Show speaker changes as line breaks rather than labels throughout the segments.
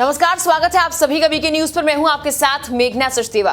नमस्कार, स्वागत है आप सभी का वीके न्यूज पर। मैं हूं आपके साथ मेघना सचदेवा।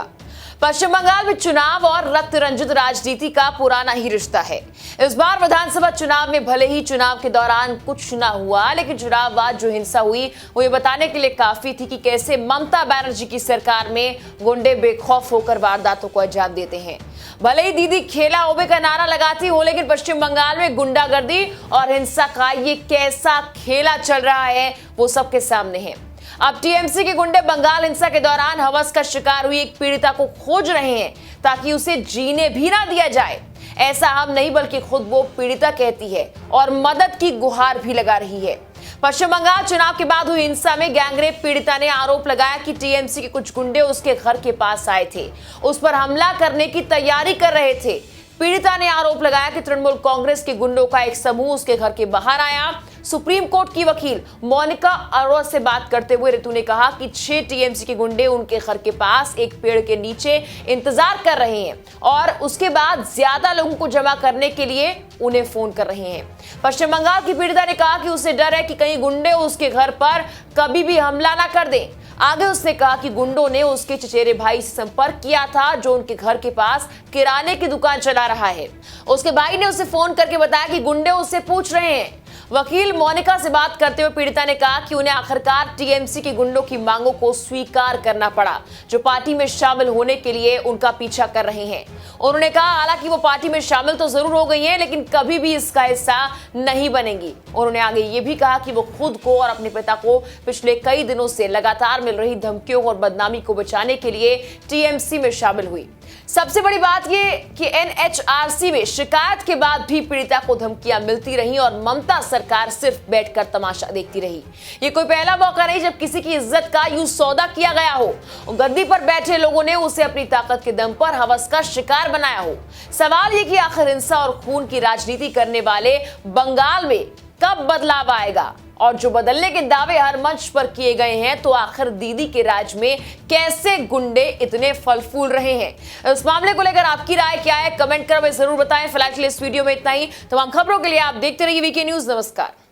पश्चिम बंगाल में चुनाव और रक्त रंजित राजनीति का पुराना ही रिश्ता है। इस बार विधानसभा चुनाव में भले ही चुनाव के दौरान कुछ न हुआ, लेकिन चुनाव बाद जो हिंसा हुई वो ये बताने के लिए काफी थी कि कैसे ममता बनर्जी की सरकार में गुंडे बेखौफ होकर वारदातों को अंजाम देते हैं। भले ही दीदी खेला ओबे का नारा लगाती हो, लेकिन पश्चिम बंगाल में गुंडागर्दी और हिंसा का ये कैसा खेला चल रहा है वो सबके सामने है। अब टीएमसी के गुंडे बंगाल हिंसा के दौरान हवस का शिकार हुई एक पीड़िता को खोज रहे हैं ताकि उसे जीने भी ना दिया जाए। ऐसा हम नहीं बल्कि खुद वो पीड़िता कहती है और मदद की गुहार भी लगा रही है। पश्चिम बंगाल चुनाव के बाद हुई हिंसा में गैंगरेप पीड़िता ने आरोप लगाया कि टीएमसी के कुछ गुंडे उसके घर के पास आए थे, उस पर हमला करने की तैयारी कर रहे थे। पीड़िता ने आरोप लगाया कि तृणमूल कांग्रेस के गुंडों का एक समूह उसके घर के बाहर आया। सुप्रीम कोर्ट की वकील मोनिका अरोड़ा से बात करते हुए ऋतु ने कहा कि 6 टीएमसी के गुंडे उनके घर के पास एक पेड़ के नीचे इंतजार कर रहे हैं और उसके बाद ज्यादा लोगों को जमा करने के लिए उन्हें फोन कर रहे हैं। पश्चिम बंगाल की पीड़िता ने कहा कि उसे डर है कि कहीं गुंडे उसके घर पर कभी भी हमला ना कर दें। आगे उसने कहा कि गुंडों ने उसके चचेरे भाई से संपर्क किया था जो उनके घर के पास किराने की दुकान चला रहा है। उसके भाई ने उसे फोन करके बताया कि गुंडे उससे पूछ रहे हैं। वकील मोनिका से बात करते हुए पीड़िता ने कहा कि उन्हें आखिरकार टीएमसी के गुंडों की मांगों को स्वीकार करना पड़ा जो पार्टी में शामिल होने के लिए उनका पीछा कर रहे हैं। उन्होंने कहा हालांकि वो पार्टी में शामिल तो जरूर हो गई हैं, लेकिन कभी भी इसका हिस्सा नहीं बनेंगी। उन्होंने आगे ये भी कहा कि वो खुद को और अपने पिता को पिछले कई दिनों से लगातार मिल रही धमकियों और बदनामी को बचाने के लिए टीएमसी में शामिल हुई। सबसे बड़ी बात ये कि एनएचआरसी में शिकायत के बाद भी पीड़िता को धमकियां मिलती रही और ममता सरकार सिर्फ बैठकर तमाशा देखती रही। ये कोई पहला मौका नहीं जब किसी की इज्जत का यूं सौदा किया गया हो। गद्दी पर बैठे लोगों ने उसे अपनी ताकत के दम पर हवस का शिकार बनाया हो। सवाल ये कि आखिर हिंसा और खून की राजनीति करने वाले बंगाल में कब बदलाव आएगा और जो बदलने के दावे हर मंच पर किए गए हैं, तो आखिर दीदी के राज में कैसे गुंडे इतने फल फूल रहे हैं। इस मामले को लेकर आपकी राय क्या है, कमेंट कर हमें जरूर बताएं। फिलहाल के लिए इस वीडियो में इतना ही। तमाम खबरों के लिए आप देखते रहिए वीके न्यूज। नमस्कार।